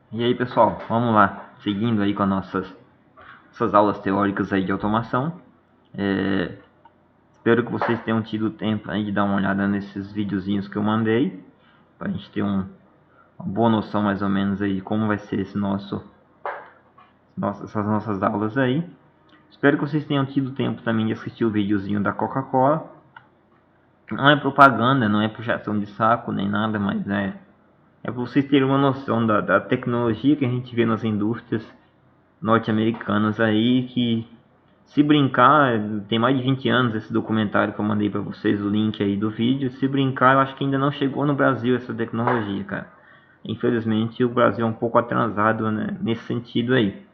E aí pessoal, vamos lá, seguindo aí com as nossas aulas teóricas aí de automação. Espero que vocês tenham tido tempo aí de dar uma olhada nesses videozinhos que eu mandei, para a gente ter uma boa noção mais ou menos aí de como vai ser essas nossas aulas aí. Espero que vocês tenham tido tempo também de assistir o videozinho da Coca-Cola. Não é propaganda, não é puxação de saco nem nada, mas é para vocês terem uma noção da tecnologia que a gente vê nas indústrias norte-americanas aí, que se brincar, tem mais de 20 anos esse documentário que eu mandei para vocês, o link aí do vídeo. Se brincar, eu acho que ainda não chegou no Brasil essa tecnologia, cara. Infelizmente, o Brasil é um pouco atrasado, né, nesse sentido aí.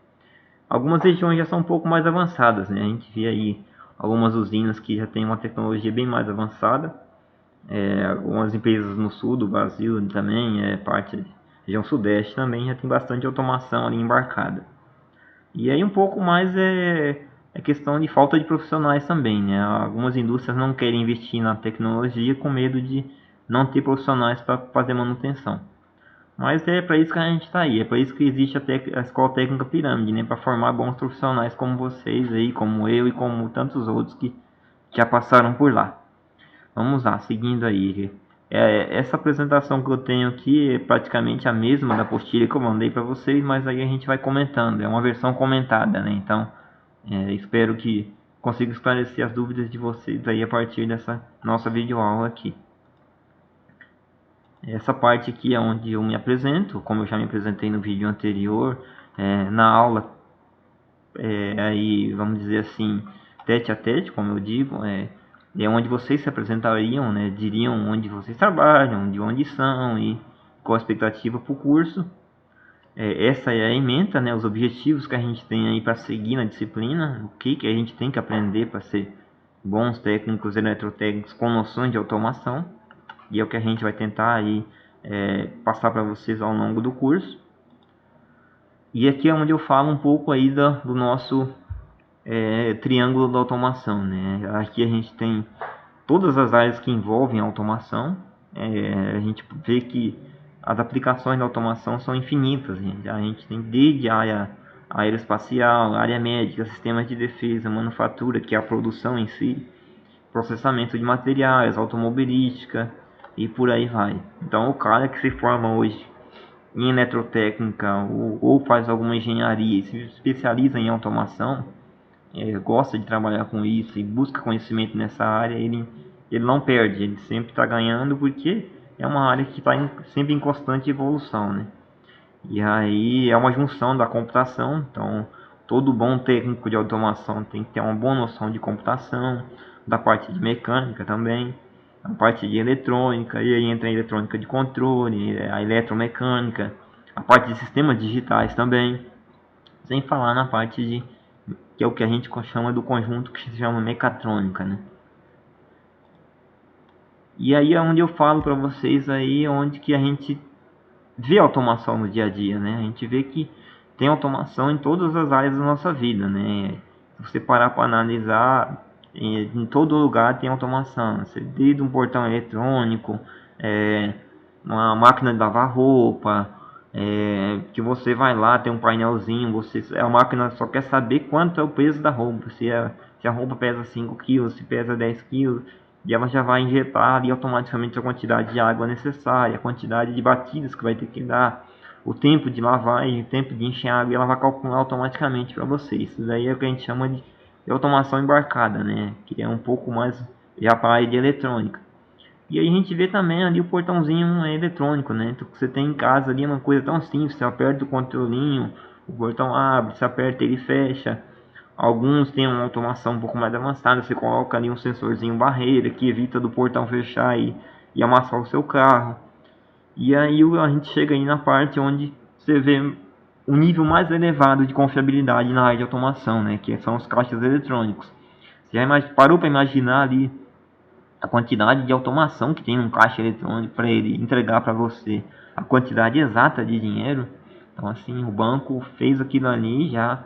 Algumas regiões já são um pouco mais avançadas, né? A gente vê aí algumas usinas que já têm uma tecnologia bem mais avançada. Algumas empresas no sul do Brasil também, parte da região sudeste também já tem bastante automação ali embarcada. E aí um pouco mais é questão de falta de profissionais também, né? Algumas indústrias não querem investir na tecnologia com medo de não ter profissionais para fazer manutenção. Mas é para isso que a gente está aí, é para isso que existe a Escola Técnica Pirâmide, né? Para formar bons profissionais como vocês aí, como eu e como tantos outros que já passaram por lá. Vamos lá, seguindo aí. Essa apresentação que eu tenho aqui é praticamente a mesma da apostila que eu mandei para vocês, mas aí a gente vai comentando. É uma versão comentada, né? Então, espero que consiga esclarecer as dúvidas de vocês aí a partir dessa nossa videoaula aqui. Essa parte aqui é onde eu me apresento, como eu já me apresentei no vídeo anterior, na aula, aí vamos dizer assim, tete a tete, como eu digo, é onde vocês se apresentariam, né, diriam onde vocês trabalham, de onde são e qual a expectativa para o curso. Essa é a ementa, né, os objetivos que a gente tem aí para seguir na disciplina, o que a gente tem que aprender para ser bons técnicos eletrotécnicos com noções de automação, e é o que a gente vai tentar aí passar para vocês ao longo do curso. E aqui é onde eu falo um pouco aí do nosso triângulo da automação, né? Aqui a gente tem todas as áreas que envolvem a automação. A gente vê que as aplicações da automação são infinitas. A gente tem desde a área aeroespacial, área médica, sistemas de defesa, manufatura, que é a produção em si, processamento de materiais, automobilística e por aí vai. Então o cara que se forma hoje em eletrotécnica ou faz alguma engenharia e se especializa em automação, gosta de trabalhar com isso e busca conhecimento nessa área, ele não perde, ele sempre está ganhando porque é uma área que está sempre em constante evolução, né? E aí é uma junção da computação, então todo bom técnico de automação tem que ter uma boa noção de computação, da parte de mecânica também, a parte de eletrônica, e aí entra a eletrônica de controle, a eletromecânica, a parte de sistemas digitais também, sem falar na parte de que é o que a gente chama do conjunto que se chama mecatrônica, né? E aí é onde eu falo para vocês aí onde que a gente vê automação no dia a dia, né? A gente vê que tem automação em todas as áreas da nossa vida, né? Se você parar para analisar, em todo lugar tem automação. Desde um portão eletrônico, uma máquina de lavar roupa, que você vai lá, tem um painelzinho, a máquina só quer saber quanto é o peso da roupa, se a roupa pesa 5 quilos, se pesa 10 quilos, e ela já vai injetar ali automaticamente a quantidade de água necessária, a quantidade de batidas que vai ter que dar, o tempo de lavagem, o tempo de encher a água, e ela vai calcular automaticamente para você. Isso daí é o que a gente chama de automação embarcada, né? Que é um pouco mais já para a área de eletrônica. E aí a gente vê também ali o portãozinho eletrônico, né? Então, você tem em casa ali uma coisa tão simples, você aperta o controlinho, o portão abre, você aperta ele fecha. Alguns têm uma automação um pouco mais avançada, você coloca ali um sensorzinho barreira que evita do portão fechar e amassar o seu carro. E aí a gente chega aí na parte onde você vê o nível mais elevado de confiabilidade na área de automação, né? Que são os caixas eletrônicos. Você já parou para imaginar ali a quantidade de automação que tem um caixa eletrônico para ele entregar para você a quantidade exata de dinheiro? Então assim, o banco fez aquilo ali já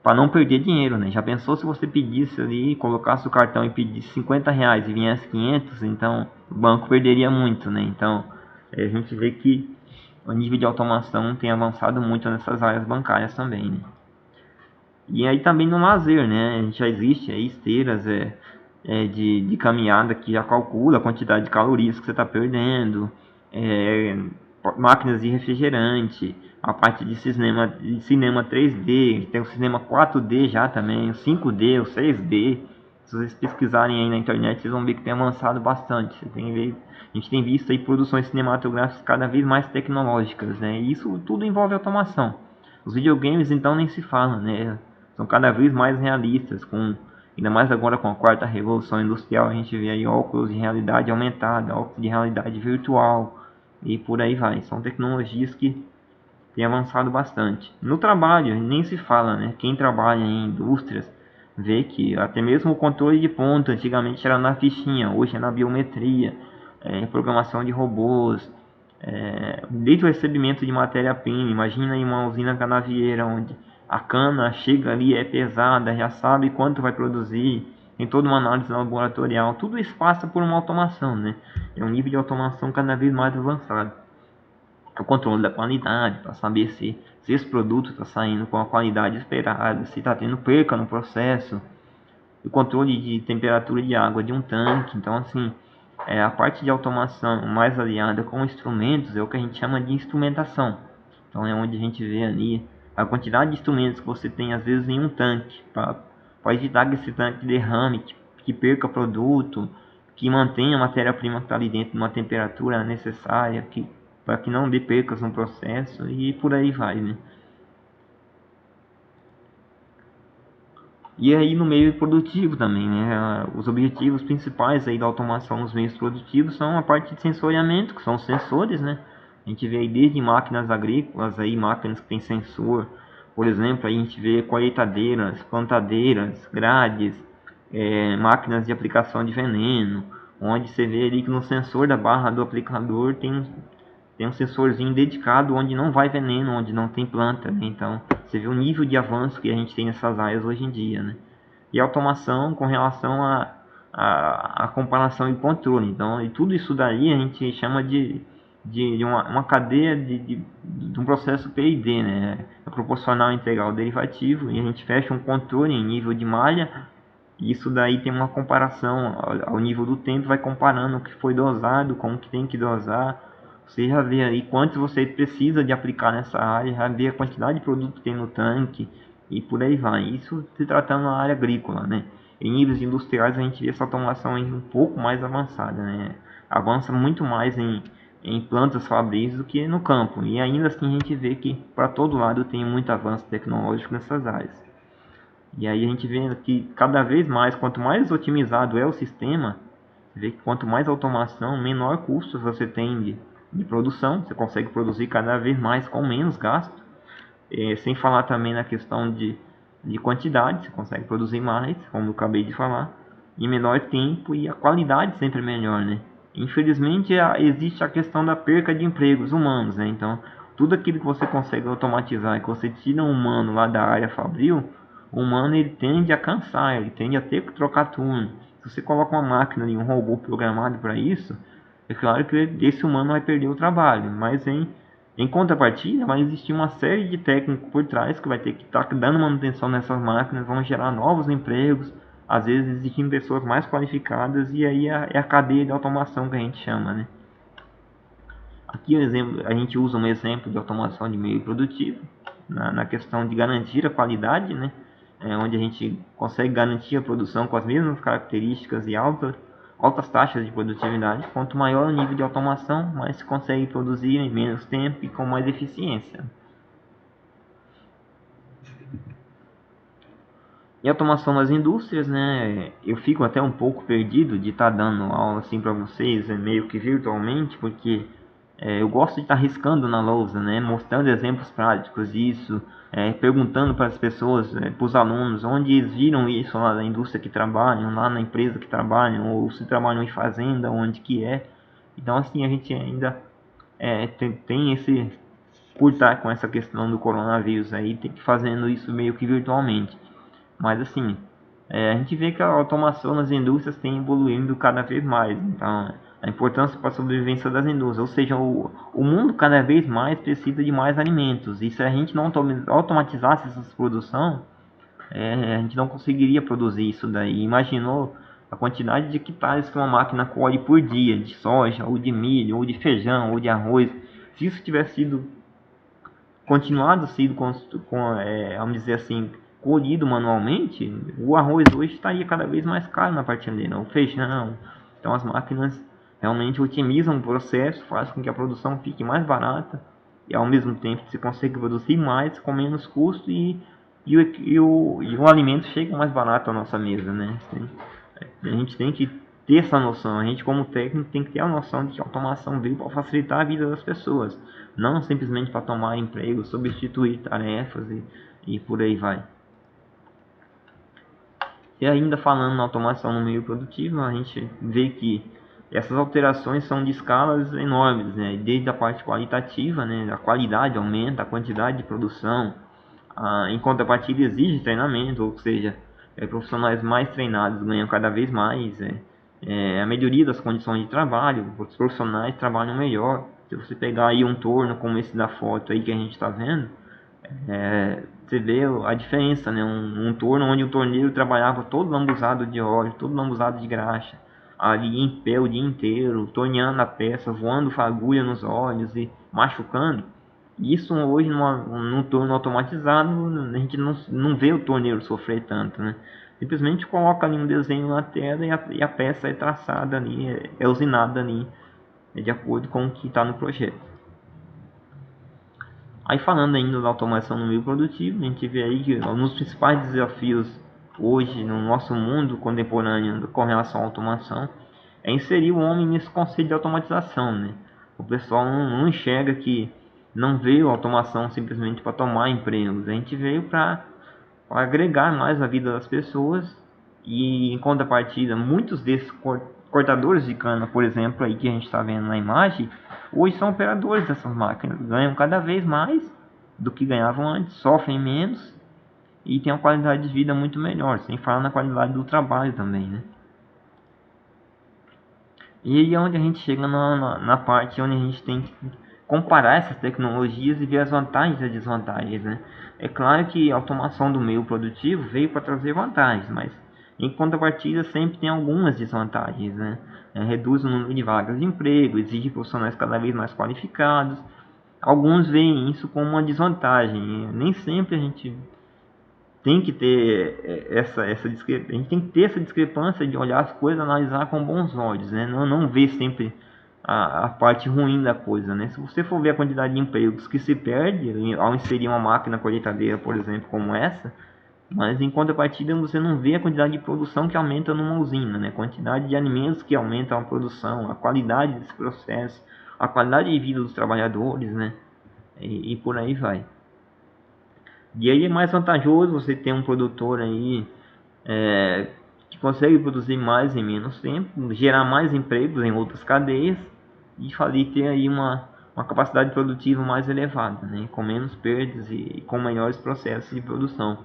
para não perder dinheiro, né? Já pensou se você pedisse ali, colocasse o cartão e pedisse R$ 50 e viesse 500? Então o banco perderia muito, né? Então a gente vê que o nível de automação tem avançado muito nessas áreas bancárias também, né? E aí também no lazer, né? A gente já existe aí esteiras de caminhada que já calcula a quantidade de calorias que você está perdendo, é, máquinas de refrigerante, a parte de cinema 3D, tem o cinema 4D já também, o 5D, o 6D. Se vocês pesquisarem aí na internet, vocês vão ver que tem avançado bastante. A gente tem visto aí produções cinematográficas cada vez mais tecnológicas, né? E isso tudo envolve automação. Os videogames então nem se fala, né? São cada vez mais realistas, ainda mais agora com a quarta revolução industrial, a gente vê aí óculos de realidade aumentada, óculos de realidade virtual e por aí vai. São tecnologias que têm avançado bastante. No trabalho, nem se fala, né? Quem trabalha em indústrias vê que até mesmo o controle de ponto antigamente era na fichinha, hoje é na biometria, programação de robôs, desde o recebimento de matéria-prima. Imagina aí uma usina canavieira onde a cana chega ali, é pesada, já sabe quanto vai produzir, tem toda uma análise laboratorial. Tudo isso passa por uma automação, né? É um nível de automação cada vez mais avançado. O controle da qualidade, para saber se esse produto está saindo com a qualidade esperada, se está tendo perca no processo, o controle de temperatura de água de um tanque. Então, assim, a parte de automação mais aliada com instrumentos é o que a gente chama de instrumentação. Então, é onde a gente vê ali a quantidade de instrumentos que você tem, às vezes, em um tanque, para evitar que esse tanque derrame, que perca produto, que mantenha a matéria-prima que está ali dentro numa temperatura necessária, para que não dê percas no processo e por aí vai, né? E aí no meio produtivo também, né? Os objetivos principais aí da automação nos meios produtivos são a parte de sensoriamento, que são os sensores, né? A gente vê aí desde máquinas agrícolas, aí máquinas que tem sensor, por exemplo, aí a gente vê colheitadeiras, plantadeiras, grades, máquinas de aplicação de veneno, onde você vê ali que no sensor da barra do aplicador tem um sensorzinho dedicado onde não vai veneno, onde não tem planta, né? Então você vê o nível de avanço que a gente tem nessas áreas hoje em dia, né? E automação com relação a comparação e controle. Então, e tudo isso daí a gente chama de uma cadeia de um processo PID, né? É proporcional integral derivativo, e a gente fecha um controle em nível de malha. E isso daí tem uma comparação ao nível do tempo, vai comparando o que foi dosado com o que tem que dosar. Você já vê aí quanto você precisa de aplicar nessa área, já vê a quantidade de produto que tem no tanque e por aí vai. Isso se tratando na área agrícola, né? Em níveis industriais a gente vê essa automação ainda um pouco mais avançada, né? Avança muito mais em plantas fabris do que no campo. E ainda assim a gente vê que para todo lado tem muito avanço tecnológico nessas áreas. E aí a gente vê que cada vez mais, quanto mais otimizado é o sistema, você vê que quanto mais automação, menor custo você tem de produção, você consegue produzir cada vez mais com menos gasto, sem falar também na questão de quantidade, você consegue produzir mais, como eu acabei de falar, em menor tempo, e a qualidade sempre é melhor, né? Infelizmente existe a questão da perca de empregos humanos, né? Então tudo aquilo que você consegue automatizar e que você tira um humano lá da área fabril, o humano ele tende a cansar, ele tende a ter que trocar turno. Se você coloca uma máquina e um robô programado para isso, é claro que esse humano vai perder o trabalho, mas em contrapartida, vai existir uma série de técnicos por trás que vai ter que estar dando manutenção nessas máquinas, vão gerar novos empregos, às vezes existem pessoas mais qualificadas, e aí é a cadeia de automação que a gente chama, né? Aqui a gente usa um exemplo de automação de meio produtivo, na questão de garantir a qualidade, né? Onde a gente consegue garantir a produção com as mesmas características e altas taxas de produtividade. Quanto maior o nível de automação, mais se consegue produzir em menos tempo e com mais eficiência. E automação nas indústrias, né? Eu fico até um pouco perdido de estar dando aula assim para vocês, meio que virtualmente, porque eu gosto de estar riscando na lousa, né? Mostrando exemplos práticos disso, perguntando para as pessoas, para os alunos, onde eles viram isso lá na indústria que trabalham, lá na empresa que trabalham, ou se trabalham em fazenda, onde que é. Então, assim, a gente ainda tem esse, por estar com essa questão do coronavírus aí, tem que fazendo isso meio que virtualmente. Mas assim, a gente vê que a automação nas indústrias tem evoluindo cada vez mais. Então, a importância para a sobrevivência das indústrias, ou seja, o mundo cada vez mais precisa de mais alimentos, e se a gente não automatizasse essa produção, a gente não conseguiria produzir isso daí. Imaginou a quantidade de hectares que uma máquina colhe por dia, de soja, ou de milho, ou de feijão, ou de arroz. Se isso tivesse sido continuado sido vamos dizer assim, colhido manualmente, o arroz hoje estaria cada vez mais caro na prateleira, o feijão. Então as máquinas realmente otimizam o processo, faz com que a produção fique mais barata e ao mesmo tempo se consegue produzir mais com menos custo e o alimento chega mais barato à nossa mesa, né? A gente tem que ter essa noção, a gente como técnico tem que ter a noção de que a automação veio para facilitar a vida das pessoas, não simplesmente para tomar emprego, substituir tarefas e por aí vai. E ainda falando na automação no meio produtivo, a gente vê que essas alterações são de escalas enormes, né? Desde a parte qualitativa, né? A qualidade aumenta, a quantidade de produção, em contrapartida exige treinamento, ou seja, profissionais mais treinados ganham cada vez mais, a melhoria das condições de trabalho, os profissionais trabalham melhor. Se você pegar aí um torno como esse da foto aí que a gente está vendo, você vê a diferença, né? Um torno onde o torneiro trabalhava todo lambuzado de óleo, todo lambuzado de graxa, ali em pé o dia inteiro, torneando a peça, voando fagulha nos olhos e machucando. Isso hoje num torno automatizado a gente não vê o torneiro sofrer tanto, né? Simplesmente coloca ali um desenho na tela e a peça é traçada ali, é usinada ali, de acordo com o que está no projeto. Aí falando ainda da automação no meio produtivo, a gente vê aí que um dos principais desafios hoje no nosso mundo contemporâneo com relação à automação é inserir o homem nesse conceito de automatização, né? O pessoal não enxerga que não veio a automação simplesmente para tomar empregos, a gente veio para agregar mais a vida das pessoas e em contrapartida muitos desses cortadores de cana, por exemplo, aí que a gente está vendo na imagem, hoje são operadores dessas máquinas, ganham cada vez mais do que ganhavam antes, sofrem menos e têm uma qualidade de vida muito melhor, sem falar na qualidade do trabalho também, né? E aí é onde a gente chega na parte onde a gente tem que comparar essas tecnologias e ver as vantagens e as desvantagens, né? É claro que a automação do meio produtivo veio para trazer vantagens, mas em contrapartida sempre tem algumas desvantagens, né? Reduz o número de vagas de emprego, exige profissionais cada vez mais qualificados. Alguns veem isso como uma desvantagem. Nem sempre a gente tem que ter a gente tem que ter essa discrepância de olhar as coisas, analisar com bons olhos, né? Não ver sempre a parte ruim da coisa, né? Se você for ver a quantidade de empregos que se perde ao inserir uma máquina colheitadeira, por exemplo, como essa, mas em contrapartida você não vê a quantidade de produção que aumenta numa usina, né? A quantidade de alimentos que aumenta a produção, a qualidade desse processo, a qualidade de vida dos trabalhadores, né? E por aí vai. E aí é mais vantajoso você ter um produtor aí que consegue produzir mais em menos tempo, gerar mais empregos em outras cadeias e ter aí uma capacidade produtiva mais elevada, né? Com menos perdas e com melhores processos de produção.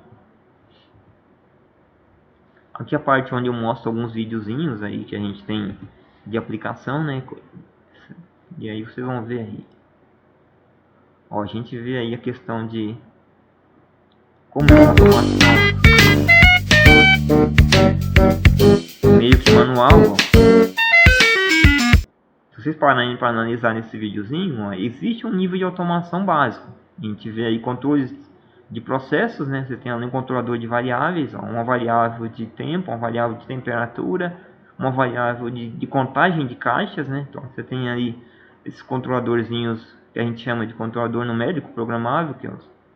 Aqui a parte onde eu mostro alguns videozinhos aí que a gente tem de aplicação, né? E aí vocês vão ver aí. Ó, a gente vê aí a questão de como é a automação meio que manual, ó. Se vocês pararem para analisar nesse videozinho, ó, existe um nível de automação básico. A gente vê aí controles de processos, né? Você tem ali um controlador de variáveis, ó, uma variável de tempo, uma variável de temperatura, uma variável de contagem de caixas, né? Então você tem aí esses controladorzinhos que a gente chama de controlador numérico programável, que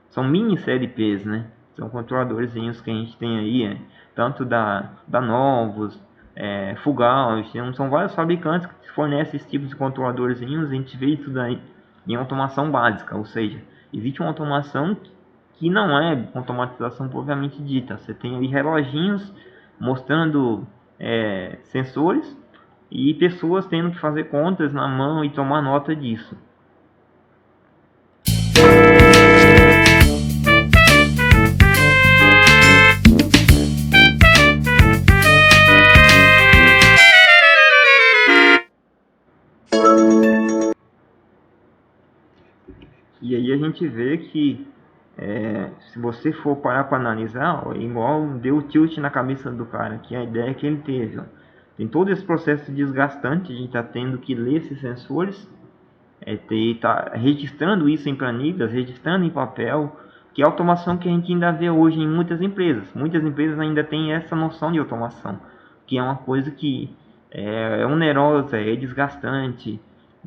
são mini CLPs, né? São controladorzinhos que a gente tem aí, tanto da Novos, Fugaz, são vários fabricantes que fornecem esse tipo de controladorzinhos. A gente vê isso daí em automação básica, ou seja, existe uma automação que não é automatização propriamente dita. Você tem ali reloginhos mostrando sensores e pessoas tendo que fazer contas na mão e tomar nota disso. aí a gente vê que se você for parar para analisar, ó, igual deu tilt na cabeça do cara, que a ideia que ele teve, ó. Tem todo esse processo desgastante de estar tendo que ler esses sensores, tá registrando isso em planilhas, registrando em papel, que é a automação que a gente ainda vê hoje em muitas empresas. Muitas empresas ainda têm essa noção de automação, que é uma coisa que é onerosa, é desgastante,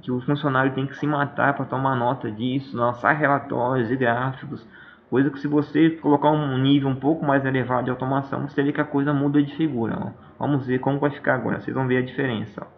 que o funcionário tem que se matar para tomar nota disso, lançar relatórios e gráficos, coisa que se você colocar um nível um pouco mais elevado de automação, você vê que a coisa muda de figura. Ó. Vamos ver como vai ficar agora, vocês vão ver a diferença. Ó.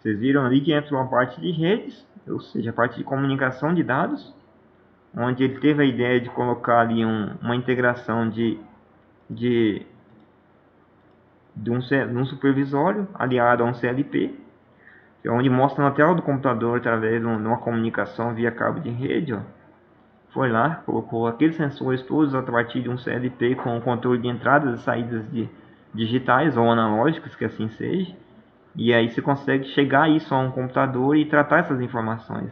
Vocês viram ali que entrou uma parte de redes, ou seja, a parte de comunicação de dados, onde ele teve a ideia de colocar ali uma integração de um supervisório aliado a um CLP, que é onde mostra na tela do computador através de uma comunicação via cabo de rede. Ó. Foi lá, colocou aqueles sensores todos a partir de um CLP com controle de entradas e saídas digitais ou analógicas, que assim seja. E aí você consegue chegar isso a um computador e tratar essas informações.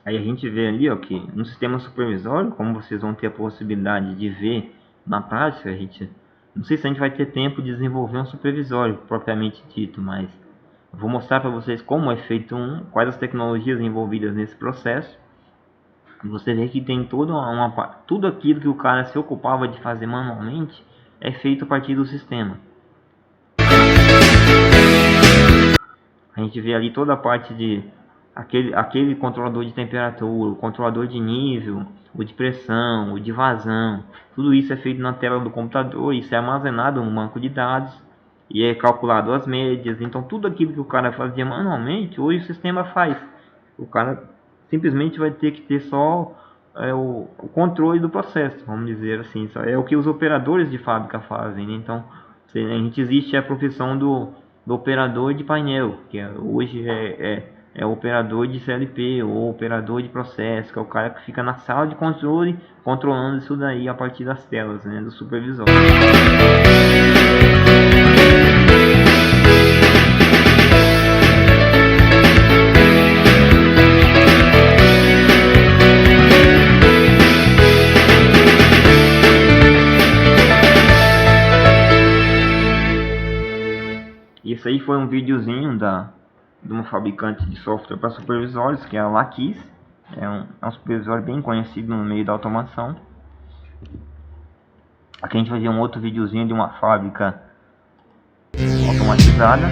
Aí a gente vê ali, ó, que no sistema supervisório, como vocês vão ter a possibilidade de ver na prática, não sei se a gente vai ter tempo de desenvolver um supervisório propriamente dito, mas eu vou mostrar para vocês como é feito quais as tecnologias envolvidas nesse processo. E você vê que tem tudo aquilo que o cara se ocupava de fazer manualmente é feito a partir do sistema. A gente vê ali toda a parte de aquele controlador de temperatura, o controlador de nível, o de pressão, o de vazão. Tudo isso é feito na tela do computador, isso é armazenado no banco de dados e é calculado as médias. Então tudo aquilo que o cara fazia manualmente, hoje o sistema faz. O cara simplesmente vai ter que ter só o controle do processo, vamos dizer assim. É o que os operadores de fábrica fazem, né? Então a gente existe a profissão do operador de painel, que hoje é o operador de CLP ou operador de processo, que é o cara que fica na sala de controle controlando isso daí a partir das telas, né, do supervisor. Isso aí foi um videozinho de uma fabricante de software para supervisórios, que é a Lakis. É um supervisório bem conhecido no meio da automação. Aqui a gente vai ver um outro videozinho de uma fábrica automatizada.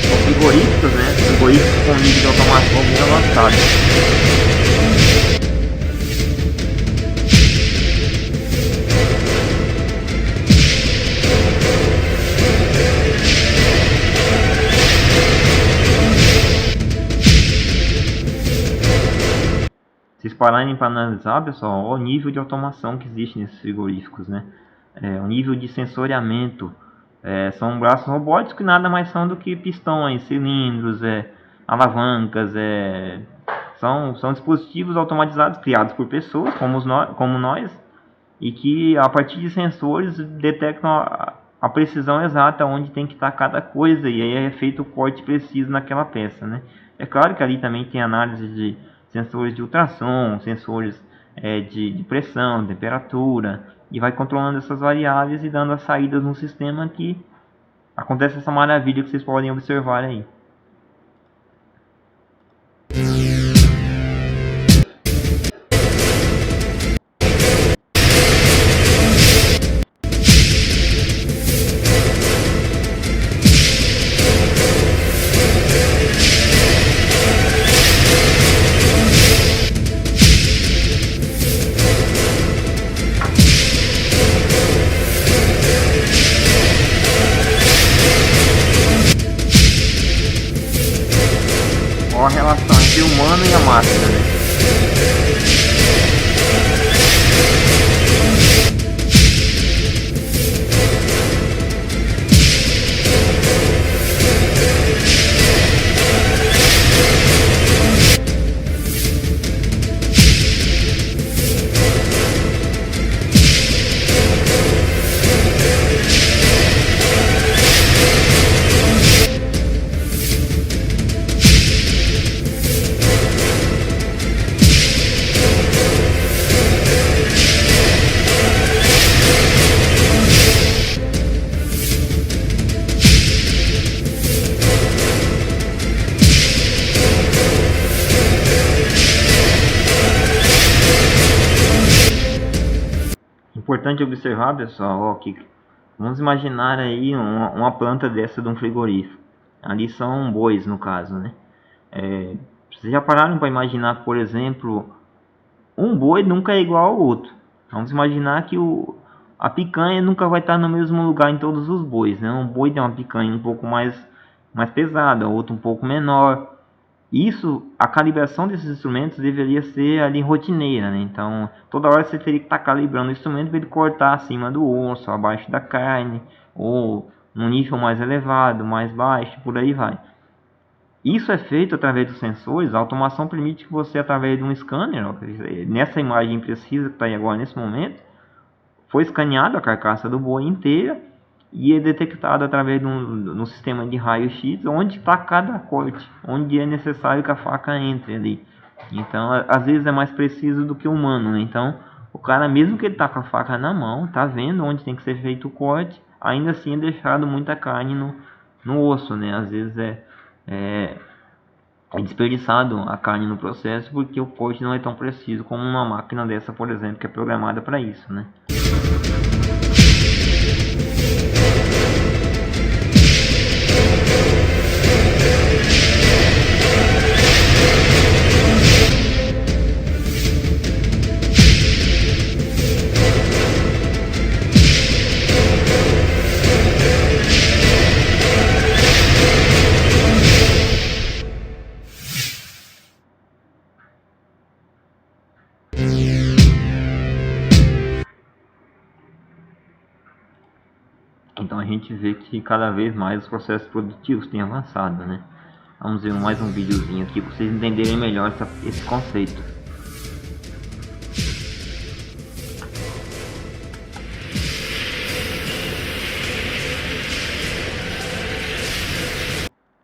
São frigoríficos, né? Frigoríficos com nível de automação bem avançado. Vocês pararem para analisar, pessoal, o nível de automação que existe nesses frigoríficos, né? O nível de sensoriamento. São braços robóticos que nada mais são do que pistões, cilindros, alavancas. São dispositivos automatizados criados por pessoas como nós e que a partir de sensores detectam a precisão exata onde tem que estar cada coisa, e aí é feito o corte preciso naquela peça, né? É claro que ali também tem análise de sensores de ultrassom, sensores de pressão, temperatura, e vai controlando essas variáveis e dando as saídas no sistema, que acontece essa maravilha que vocês podem observar aí. Ó a relação entre o humano e a máquina, né? Importante observar, pessoal, ó, que vamos imaginar aí uma planta dessa de um frigorífico. Ali são bois, no caso, né? Vocês já pararam para imaginar, por exemplo, um boi nunca é igual ao outro. Vamos imaginar que a picanha nunca vai estar no mesmo lugar em todos os bois, né? Um boi tem uma picanha um pouco mais pesada, outro um pouco menor. Isso, a calibração desses instrumentos deveria ser ali rotineira, né? Então, toda hora você teria que estar calibrando o instrumento para ele cortar acima do osso, abaixo da carne, ou num nível mais elevado, mais baixo, por aí vai. Isso é feito através dos sensores. A automação permite que você, através de um scanner, ó, nessa imagem precisa que está aí agora nesse momento, foi escaneada a carcaça do boi inteira e é detectado através de um sistema de raio-x onde está cada corte, onde é necessário que a faca entre ali. Então, às vezes é mais preciso do que o humano, né? Então, o cara, mesmo que ele tá com a faca na mão, tá vendo onde tem que ser feito o corte, ainda assim é deixado muita carne no osso, né? Às vezes é desperdiçado a carne no processo porque o corte não é tão preciso como uma máquina dessa, por exemplo, que é programada para isso, né? Então a gente vê que cada vez mais os processos produtivos têm avançado, né? Vamos ver mais um videozinho aqui para vocês entenderem melhor esse conceito.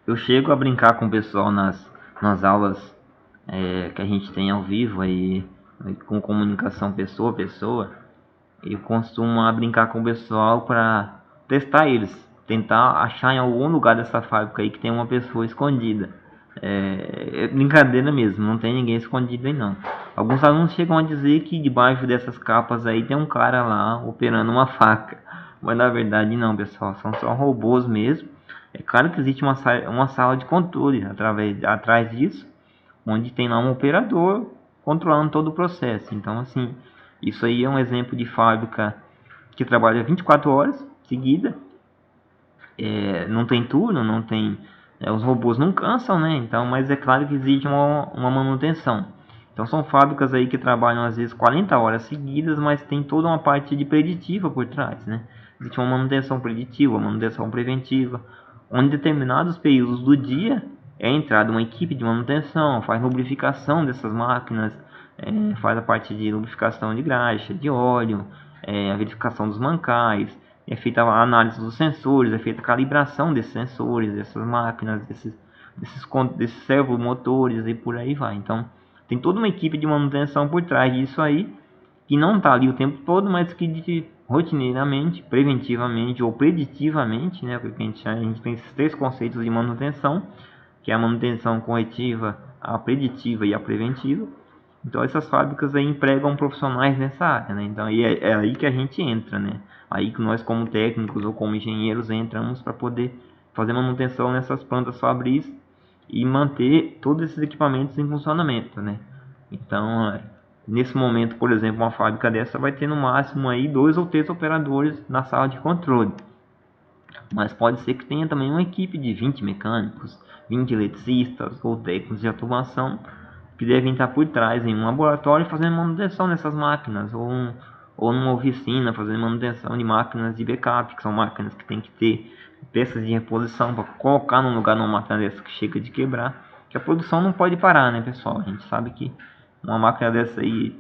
Eu chego a brincar com o pessoal nas aulas que a gente tem ao vivo aí, com comunicação pessoa a pessoa. Eu costumo brincar com o pessoal para testar eles, tentar achar em algum lugar dessa fábrica aí que tem uma pessoa escondida. É brincadeira mesmo, não tem ninguém escondido aí não. Alguns alunos chegam a dizer que debaixo dessas capas aí tem um cara lá operando uma faca, mas na verdade não, pessoal, são só robôs mesmo. É claro que existe uma sala de controle atrás disso, onde tem lá um operador controlando todo o processo. Então, assim, isso aí é um exemplo de fábrica que trabalha 24 horas seguida, não tem turno, não tem, os robôs não cansam, né? Então, mas é claro que existe uma manutenção. Então são fábricas aí que trabalham às vezes 40 horas seguidas, mas tem toda uma parte de preditiva por trás, né? Existe uma manutenção preditiva, uma manutenção preventiva, onde em determinados períodos do dia é entrada uma equipe de manutenção, faz lubrificação dessas máquinas, faz a parte de lubrificação de graxa, de óleo, a verificação dos mancais, é feita a análise dos sensores, é feita a calibração desses sensores, dessas máquinas, desses servomotores e por aí vai. Então, tem toda uma equipe de manutenção por trás disso aí, que não está ali o tempo todo, mas que rotineiramente, preventivamente ou preditivamente, né, porque a gente tem esses 3 conceitos de manutenção, que é a manutenção corretiva, a preditiva e a preventiva. Então essas fábricas aí empregam profissionais nessa área, né? Então é aí que a gente entra, né? Aí que nós como técnicos ou como engenheiros entramos para poder fazer manutenção nessas plantas fabris e manter todos esses equipamentos em funcionamento, né? Então, nesse momento, por exemplo, uma fábrica dessa vai ter no máximo aí 2 ou 3 operadores na sala de controle. Mas pode ser que tenha também uma equipe de 20 mecânicos, 20 eletricistas ou técnicos de automação que devem estar por trás em um laboratório fazendo manutenção dessas máquinas, ou numa oficina fazendo manutenção de máquinas de backup, que são máquinas que tem que ter peças de reposição para colocar no lugar numa máquina dessa que chega de quebrar, que a produção não pode parar, né, pessoal? A gente sabe que uma máquina dessa aí,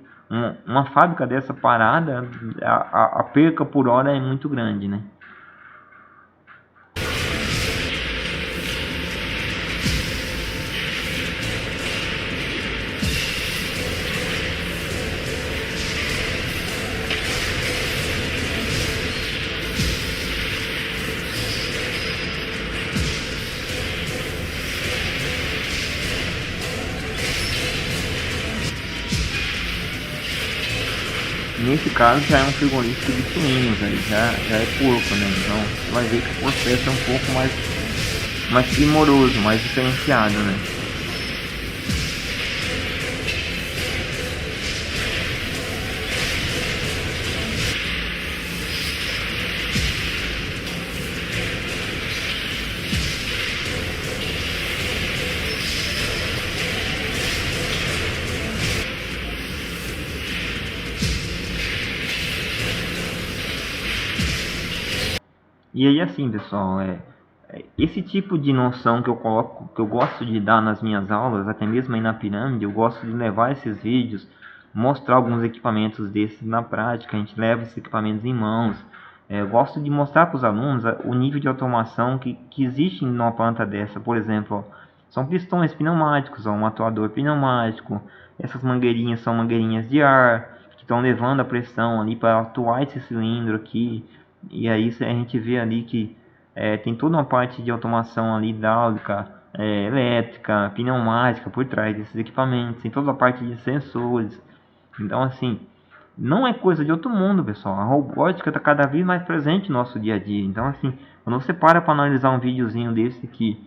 uma fábrica dessa parada, a perca por hora é muito grande, né? Nesse caso já é um frigorífico de suínos, aí já é porco, né? Então você vai ver que o processo é um pouco mais primoroso, mais diferenciado, né? E aí assim, pessoal, esse tipo de noção que eu coloco, que eu gosto de dar nas minhas aulas, até mesmo aí na pirâmide, eu gosto de levar esses vídeos, mostrar alguns equipamentos desses na prática, a gente leva esses equipamentos em mãos. Eu gosto de mostrar para os alunos o nível de automação que existe numa planta dessa. Por exemplo, ó, são pistões pneumáticos, ó, um atuador pneumático, essas mangueirinhas são mangueirinhas de ar, que estão levando a pressão ali para atuar esse cilindro aqui. E aí a gente vê ali que tem toda uma parte de automação ali hidráulica, elétrica, pneumática por trás desses equipamentos, tem toda a parte de sensores. Então assim, não é coisa de outro mundo, pessoal. A robótica está cada vez mais presente no nosso dia a dia. Então assim, quando você para analisar um videozinho desse aqui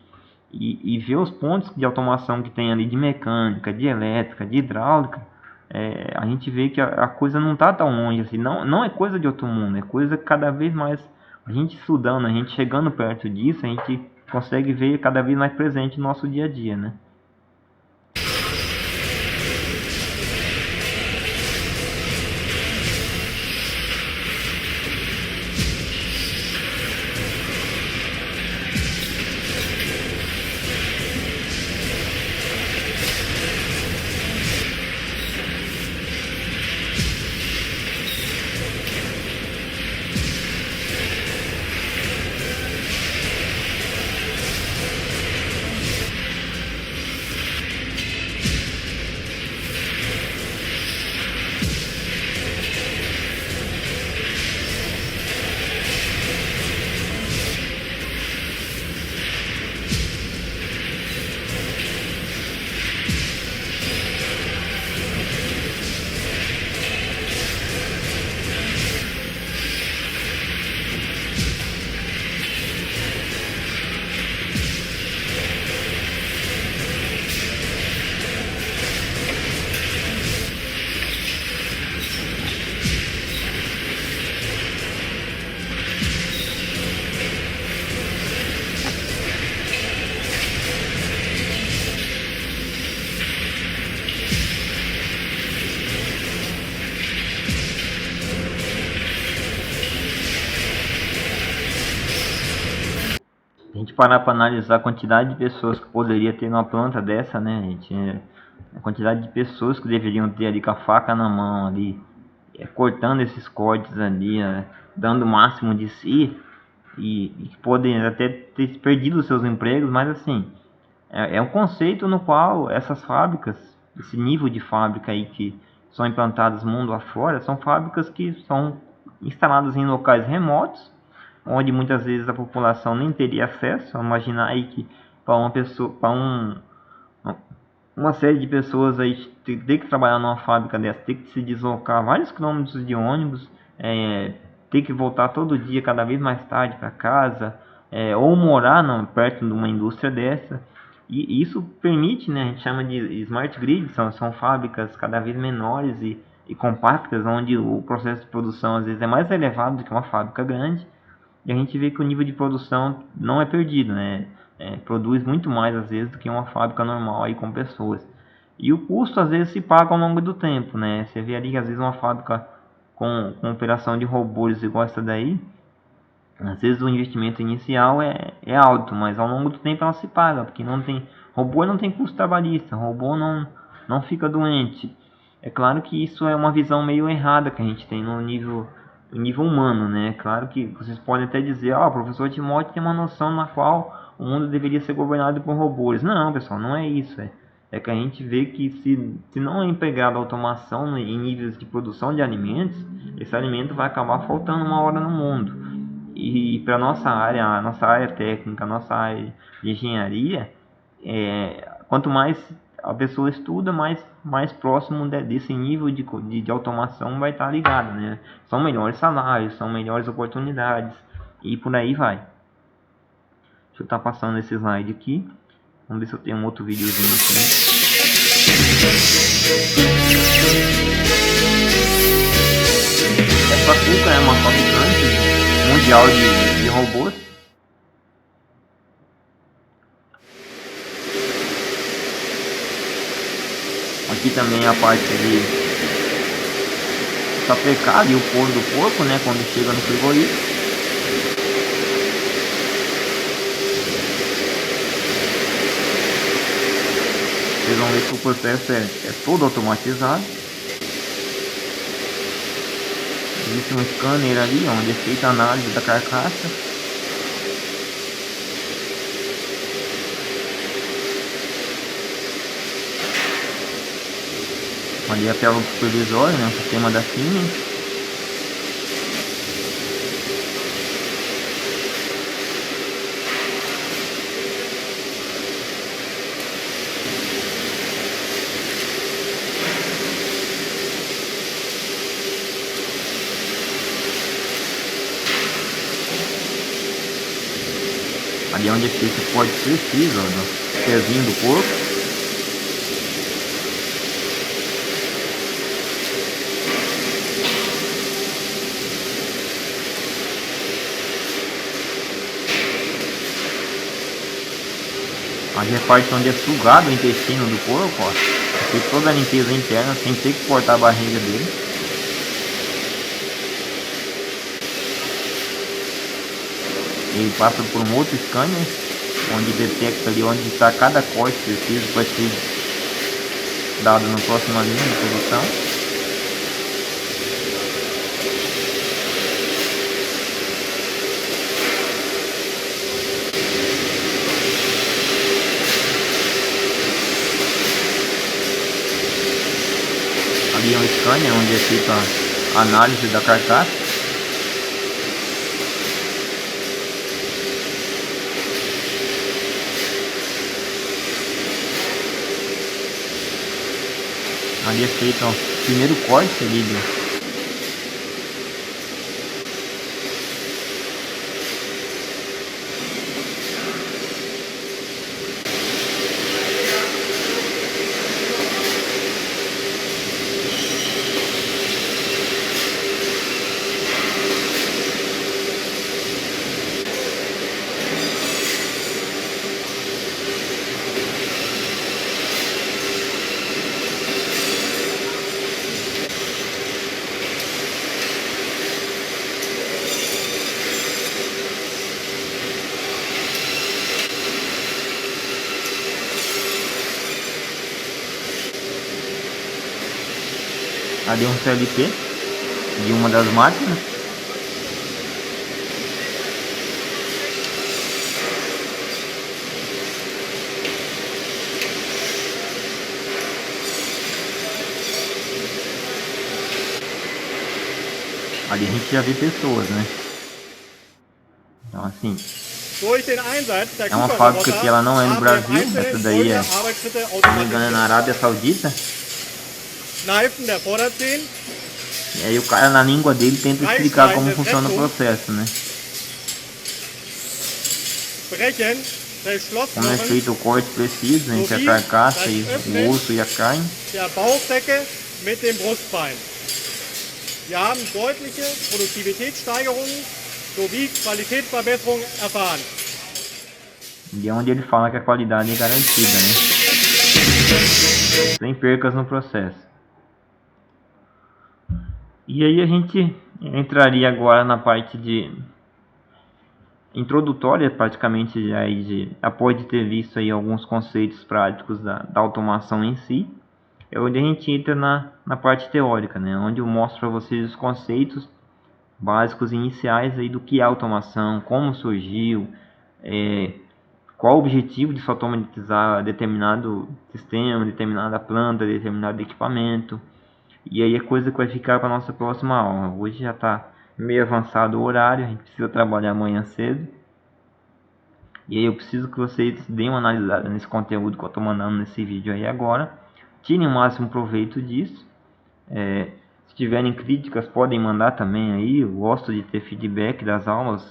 e ver os pontos de automação que tem ali de mecânica, de elétrica, de hidráulica, a gente vê que a coisa não está tão longe assim, não é coisa de outro mundo, é coisa cada vez mais, a gente estudando, a gente chegando perto disso, a gente consegue ver cada vez mais presente no nosso dia a dia, né? A gente parar para analisar a quantidade de pessoas que poderia ter numa planta dessa, né, gente? A quantidade de pessoas que deveriam ter ali com a faca na mão ali, cortando esses cortes ali, dando o máximo de si e que podem até ter perdido os seus empregos, mas assim, é um conceito no qual essas fábricas, esse nível de fábrica aí que são implantadas mundo afora, são fábricas que são instaladas em locais remotos, onde muitas vezes a população nem teria acesso. Imaginar aí que para uma pessoa, uma série de pessoas aí ter que trabalhar numa fábrica dessa, ter que se deslocar vários quilômetros de ônibus, ter que voltar todo dia, cada vez mais tarde para casa, ou morar perto de uma indústria dessa. E isso permite, né, a gente chama de smart grid, são fábricas cada vez menores e compactas, onde o processo de produção às vezes é mais elevado do que uma fábrica grande, e a gente vê que o nível de produção não é perdido, né? Produz muito mais às vezes do que uma fábrica normal aí com pessoas. E o custo às vezes se paga ao longo do tempo, né? Você vê ali que às vezes uma fábrica com operação de robôs igual essa daí, às vezes o investimento inicial é alto, mas ao longo do tempo ela se paga, porque robô não tem custo trabalhista, robô não fica doente. É claro que isso é uma visão meio errada que a gente tem no nível humano, né? Claro que vocês podem até dizer, o professor Timóteo tem uma noção na qual o mundo deveria ser governado por robôs. Não, pessoal, não é isso. É que a gente vê que se não é empregada automação em níveis de produção de alimentos, esse alimento vai acabar faltando uma hora no mundo. E para a nossa área técnica, a nossa área de engenharia, quanto mais a pessoa estuda, mais próximo desse nível de automação vai estar ligado, né? São melhores salários, são melhores oportunidades e por aí vai. Deixa eu estar passando esse slide aqui. Vamos ver se eu tenho um outro videozinho aqui. Essa Kuka é uma fabricante mundial de robôs. Aqui também a parte de sapecado e o couro do porco, né, quando chega no frigorífico. Vocês vão ver que o processo é todo automatizado. Existe um scanner ali onde é feita a análise da carcaça. Ali a tela supervisória, né, o sistema da Siemens. Ali onde é feito o corte preciso no pezinho do porco. Ali é a parte onde é sugado o intestino do porco, ó. É feita toda a limpeza interna sem ter que cortar a barriga dele. Ele passa por um outro scanner, onde detecta ali onde está cada corte preciso para ser dado na próxima linha de produção. Ali é um scanner onde é feita a análise da carcaça. Ali é feito o primeiro corte ali ali um CLP de uma das máquinas. Ali a gente já vê pessoas, né? Então assim, é uma fábrica que ela não é no Brasil, essa daí é, se não me engano, é na Arábia Saudita. E aí o cara na língua dele tenta explicar como funciona o processo, né? Como é feito o corte preciso entre a carcaça e o osso e a carne. Wir haben deutliche Produktivitätssteigerungen sowie Qualitätsverbesserungen erfahren. E é onde ele fala que a qualidade é garantida, né? Sem percas no processo. E aí a gente entraria agora na parte de introdutória, praticamente, aí após de ter visto aí alguns conceitos práticos da automação em si. É onde a gente entra na parte teórica, né? Onde eu mostro para vocês os conceitos básicos iniciais aí do que é automação, como surgiu, qual o objetivo de se automatizar determinado sistema, determinada planta, determinado equipamento. E aí é coisa que vai ficar para nossa próxima aula. Hoje já está meio avançado o horário, a gente precisa trabalhar amanhã cedo. E aí eu preciso que vocês deem uma analisada nesse conteúdo que eu estou mandando nesse vídeo aí agora. Tirem o máximo proveito disso. Se tiverem críticas, podem mandar também aí. Eu gosto de ter feedback das aulas.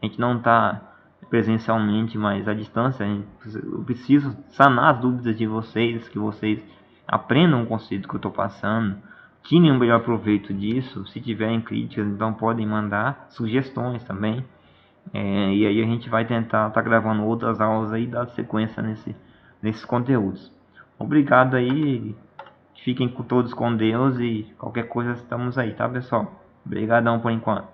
A gente não está presencialmente, mas à distância. Eu preciso sanar as dúvidas de vocês, que vocês aprendam o conceito que eu estou passando. Tirem o melhor proveito disso. Se tiverem críticas, então podem mandar sugestões também. E aí a gente vai tentar estar gravando outras aulas aí e dar sequência nesses conteúdos. Obrigado aí, fiquem todos com Deus e qualquer coisa estamos aí, tá pessoal? Obrigadão por enquanto.